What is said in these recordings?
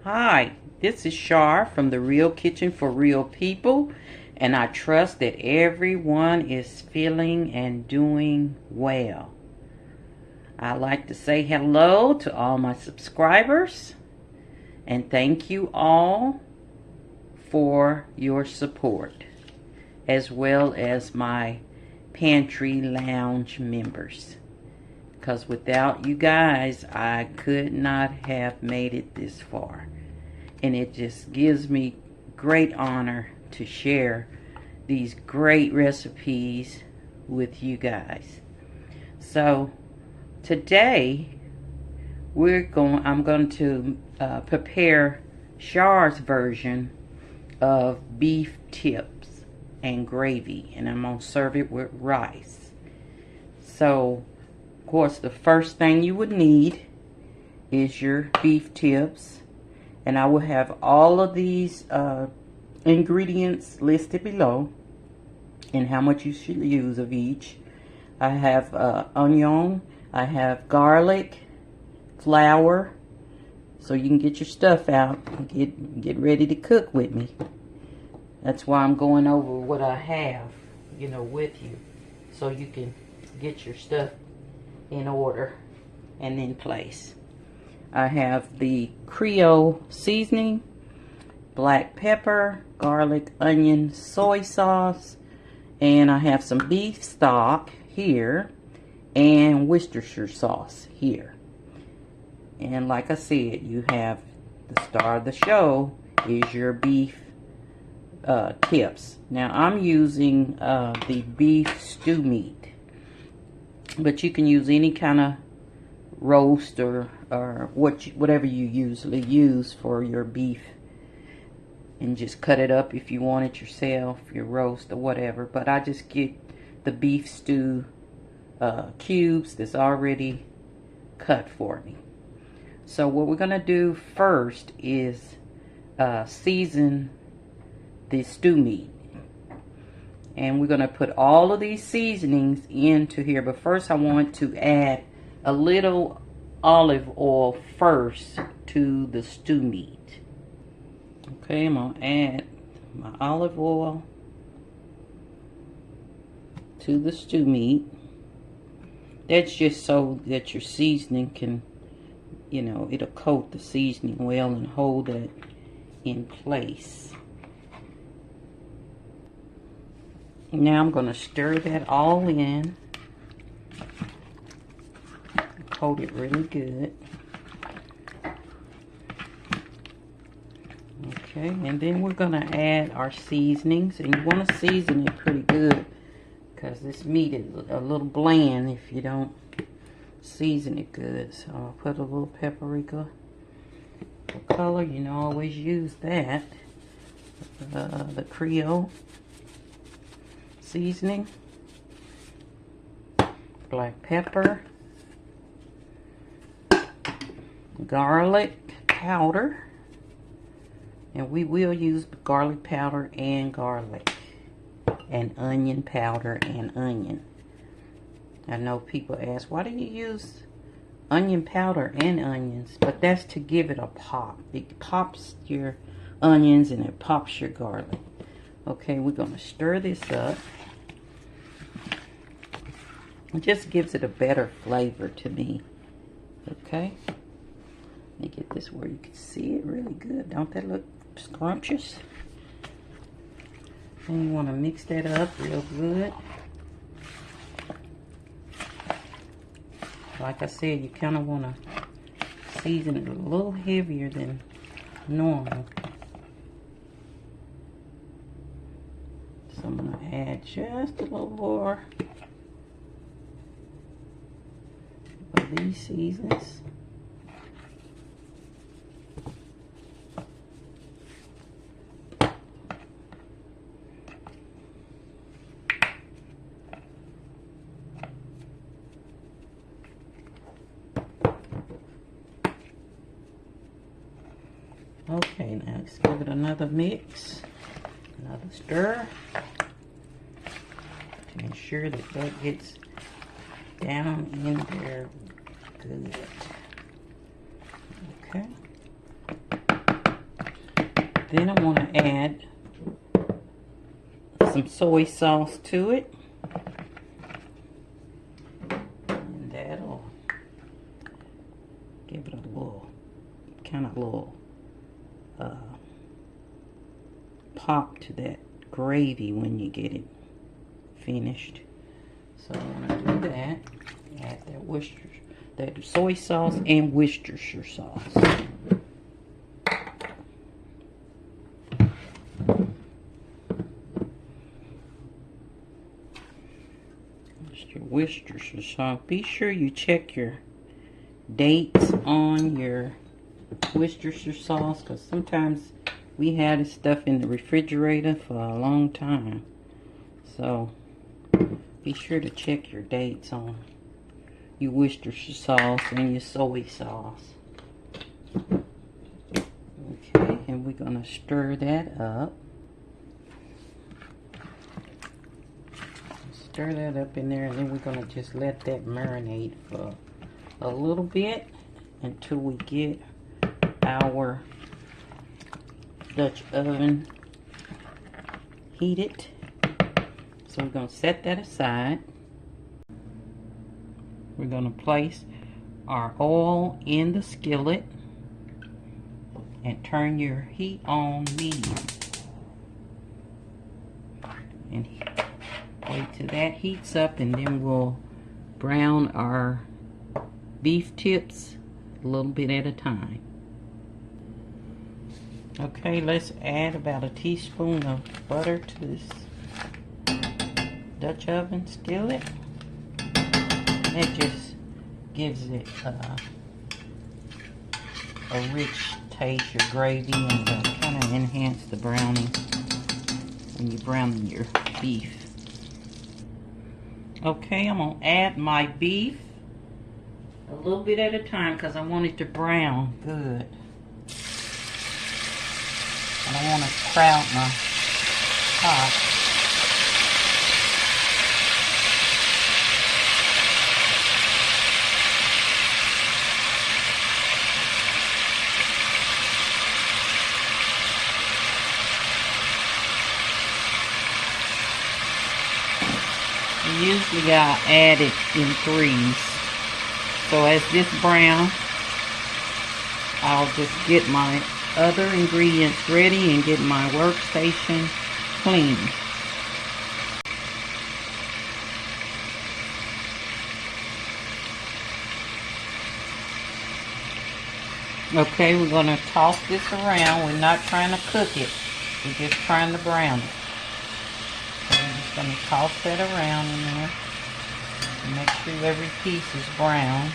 Hi, this is Shar from the Real Kitchen for Real People, and I trust that everyone is feeling and doing well. I'd like to say hello to all my subscribers, and thank you all for your support, as well as my Pantry Lounge members. Because without you guys, I could not have made it this far. And it just gives me great honor to share these great recipes with you guys. So today I'm going to prepare Shar's version of beef tips and gravy, and I'm going to serve it with rice. So of course, the first thing you would need is your beef tips. And I will have all of these ingredients listed below and how much you should use of each. I have onion, I have garlic, flour, so you can get your stuff out and get ready to cook with me. That's why I'm going over what I have, with you, so you can get your stuff in order and in place. I have the Creole Seasoning, black pepper, garlic, onion, soy sauce, and I have some beef stock here and Worcester Sauce here. And like I said, you have the star of the show is your beef tips. Now I'm using the beef stew meat, but you can use any kind of roast or whatever you usually use for your beef, and just cut it up if you want it yourself, your roast or whatever. But I just get the beef stew cubes that's already cut for me. So what we're gonna do first is season the stew meat. And we're going to put all of these seasonings into here. But first I want to add a little olive oil first to the stew meat. Okay, I'm going to add my olive oil to the stew meat. That's just so that your seasoning can, it'll coat the seasoning well and hold it in place. Now I'm going to stir that all in. Coat it really good. Okay, and then we're going to add our seasonings. And you want to season it pretty good, because this meat is a little bland if you don't season it good. So I'll put a little paprika for color. Always use that. The Creole Seasoning, black pepper, garlic powder, and we will use garlic powder and garlic, and onion powder and onion. I know people ask, why do you use onion powder and onions? But that's to give it a pop. It pops your onions and it pops your garlic. Okay, we're going to stir this up. It just gives it a better flavor to me. Okay, let me get this where you can see it really good. Don't that look scrumptious? And you want to mix that up real good. Like I said, you kind of want to season it a little heavier than normal. So I'm going to add just a little more of these seasonings. Okay, now let's give it another mix, another stir, to ensure that that gets down in there good. Okay. Then I want to add some soy sauce to it. And that'll give it a little, kind of little pop to that gravy when you get it finished. So I'm going to do that. Add that soy sauce and Worcestershire sauce. Your Worcestershire sauce. Be sure you check your dates on your Worcestershire sauce, because sometimes we had this stuff in the refrigerator for a long time. So be sure to check your dates on your Worcestershire sauce and your soy sauce. Okay, and we're going to stir that up. Stir that up in there, and then we're going to just let that marinate for a little bit until we get our Dutch oven heated. So we're going to set that aside. We're going to place our oil in the skillet and turn your heat on medium. And wait till that heats up, and then we'll brown our beef tips a little bit at a time. Okay, let's add about a teaspoon of butter to this Dutch oven skillet. That just gives it a rich taste, your gravy, and kind of enhance the browning when you're browning your beef. Okay, I'm going to add my beef a little bit at a time because I want it to brown good. I don't want to crowd my pot. Usually I add it in threes. So as this brown, I'll just get my other ingredients ready and get my workstation clean. Okay, we're going to toss this around. We're not trying to cook it. We're just trying to brown it. So we're just going to toss that around in there and make sure every piece is brown.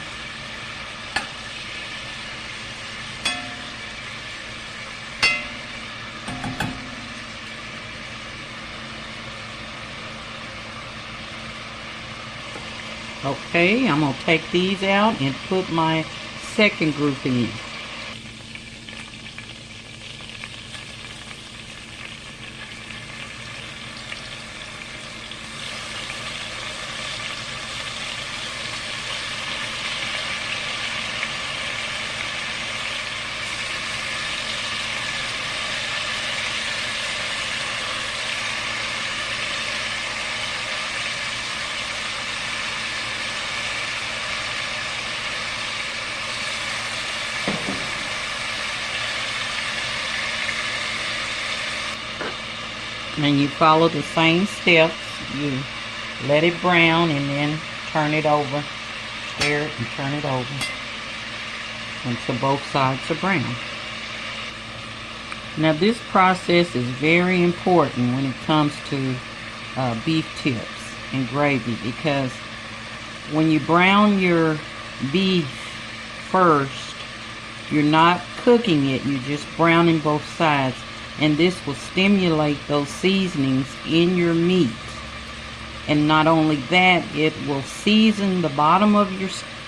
Okay, I'm going to take these out and put my second group in. And you follow the same steps. You let it brown and then turn it over. Stir it and turn it over until both sides are brown. Now this process is very important when it comes to beef tips and gravy, because when you brown your beef first, you're not cooking it, you're just browning both sides. And this will stimulate those seasonings in your meat. And not only that, it will season the bottom of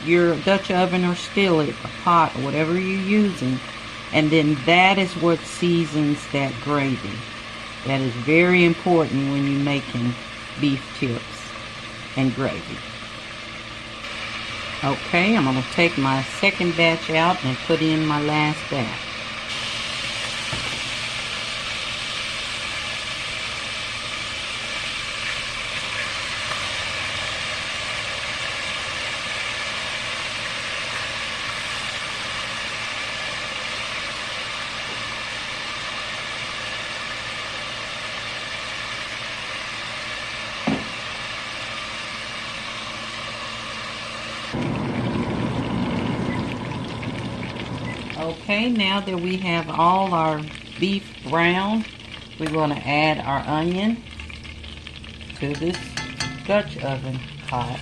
your Dutch oven or skillet, or pot, or whatever you're using. And then that is what seasons that gravy. That is very important when you're making beef tips and gravy. Okay, I'm going to take my second batch out and put in my last batch. Okay, now that we have all our beef brown, we're going to add our onion to this Dutch oven pot.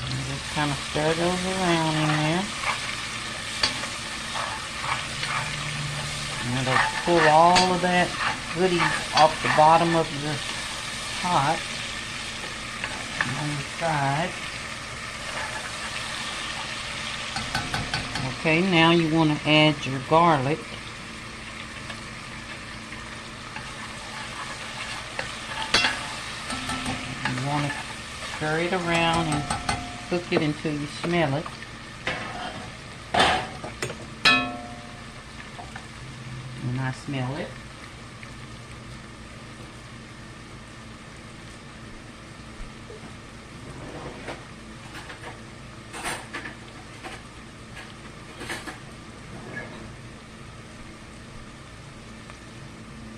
And just kind of stir those around in there. And it'll pull all of that goodies off the bottom of the pot on the side. Okay, now you want to add your garlic. You want to stir it around and cook it until you smell it. And I smell it.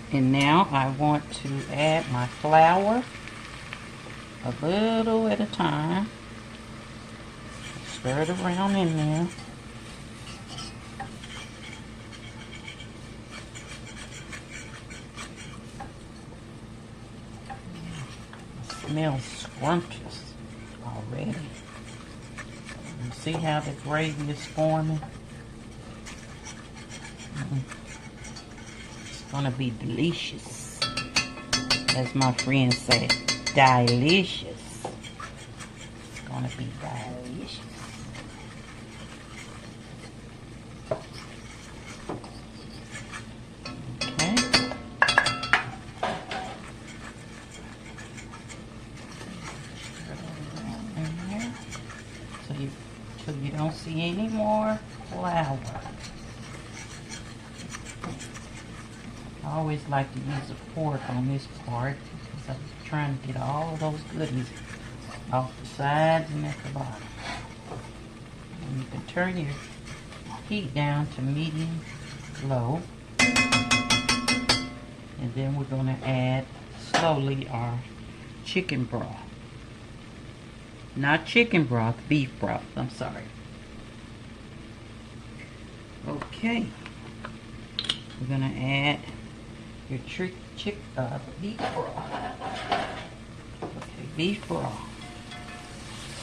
And now I want to add my flour a little at a time. Stir it around in there. It smells scrumptious already. You see how the gravy is forming? It's gonna be delicious, as my friends say, delicious. It's gonna be delicious. Okay. So you don't see any more flour. I always like to use a fork on this part because I'm trying to get all of those goodies off the sides and at the bottom. And you can turn your heat down to medium low. And then we're going to add slowly our chicken broth. Not chicken broth, beef broth, I'm sorry. Okay. We're going to add your beef broth. Okay, beef broth.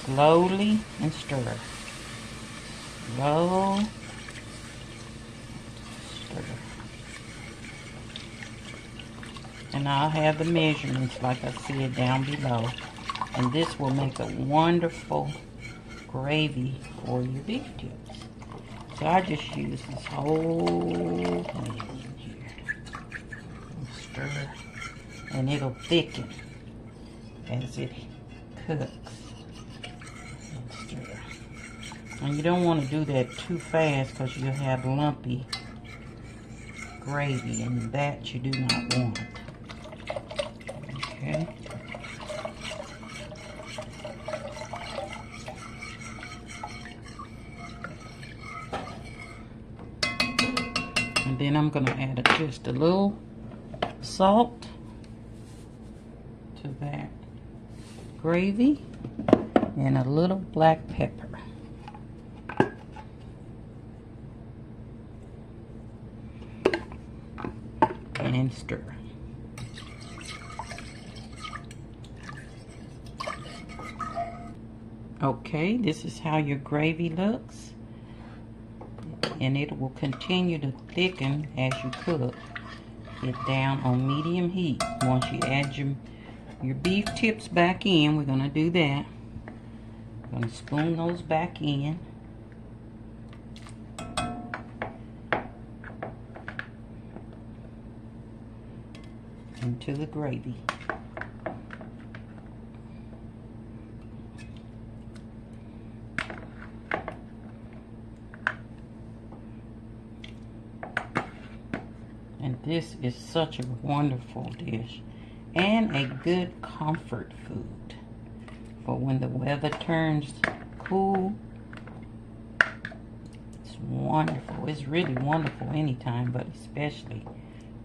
Slowly and stir. Slow. Stir. And I'll have the measurements like I said down below. And this will make a wonderful gravy for your beef tips. So I just use this whole thing in here. And stir. And it'll thicken as it cooks. And stir. And you don't want to do that too fast because you'll have lumpy gravy, and that you do not want. Okay. And then I'm going to add just a little salt to that gravy and a little black pepper. And stir. Okay, this is how your gravy looks. And it will continue to thicken as you cook it down on medium heat. Once you add your beef tips back in, we're going to do that. We're going to spoon those back in. Into the gravy. And this is such a wonderful dish and a good comfort food for when the weather turns cool. It's wonderful. It's really wonderful anytime, but especially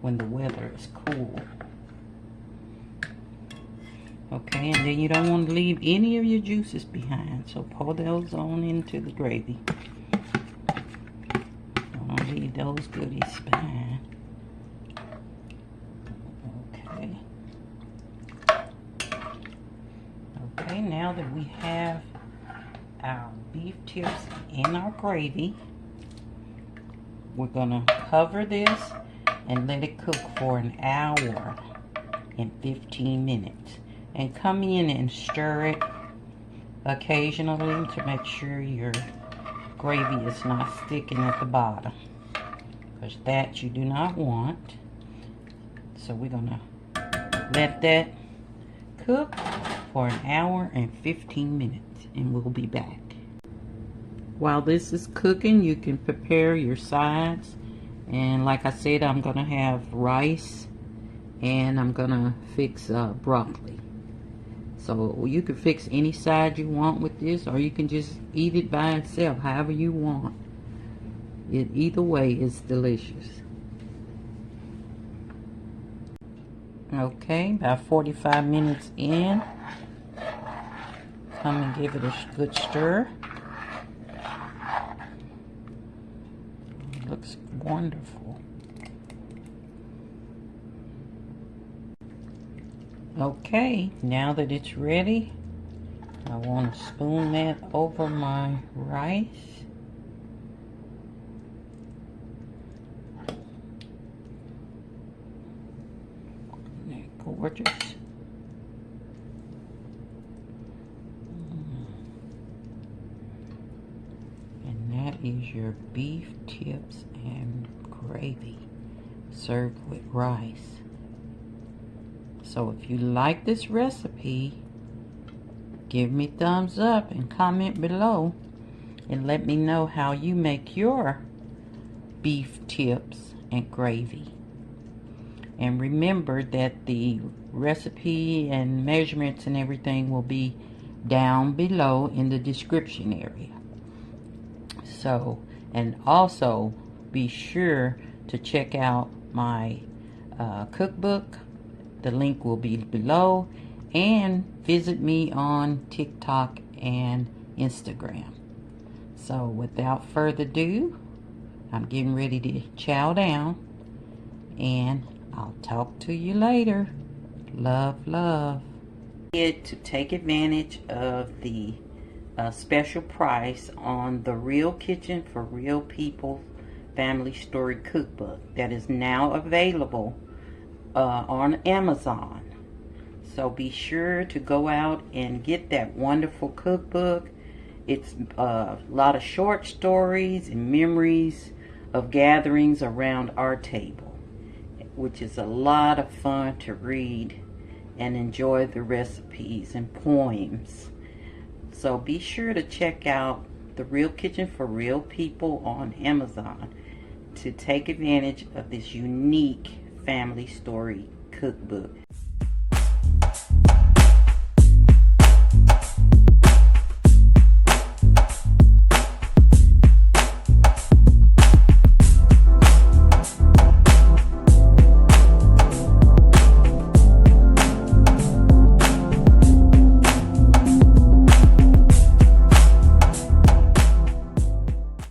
when the weather is cool. Okay, and then you don't want to leave any of your juices behind. So pour those on into the gravy. Don't want to leave those goodies behind. Okay. Okay, now that we have our beef tips in our gravy, we're gonna cover this and let it cook for an hour and 15 minutes. And come in and stir it occasionally to make sure your gravy is not sticking at the bottom, because that you do not want. So we're gonna let that cook for an hour and 15 minutes, and we'll be back. While this is cooking, you can prepare your sides. And like I said, I'm gonna have rice and I'm gonna fix broccoli. So you can fix any side you want with this, or you can just eat it by itself, however you want. Either way is delicious. Okay, about 45 minutes in. Come and give it a good stir. It looks wonderful. Okay, now that it's ready, I want to spoon that over my rice. Gorgeous. And that is your beef tips and gravy served with rice. So if you like this recipe, give me thumbs up and comment below and let me know how you make your beef tips and gravy. And remember that the recipe and measurements and everything will be down below in the description area. So, and also be sure to check out my cookbook. The link will be below, and visit me on TikTok and Instagram. So without further ado, I'm getting ready to chow down, and I'll talk to you later. Love, love. To take advantage of the special price on the Real Kitchen for Real People Family Story Cookbook that is now available on Amazon. So be sure to go out and get that wonderful cookbook. It's a lot of short stories and memories of gatherings around our table, which is a lot of fun to read and enjoy the recipes and poems. So be sure to check out The Real Kitchen for Real People on Amazon to take advantage of this unique family story cookbook.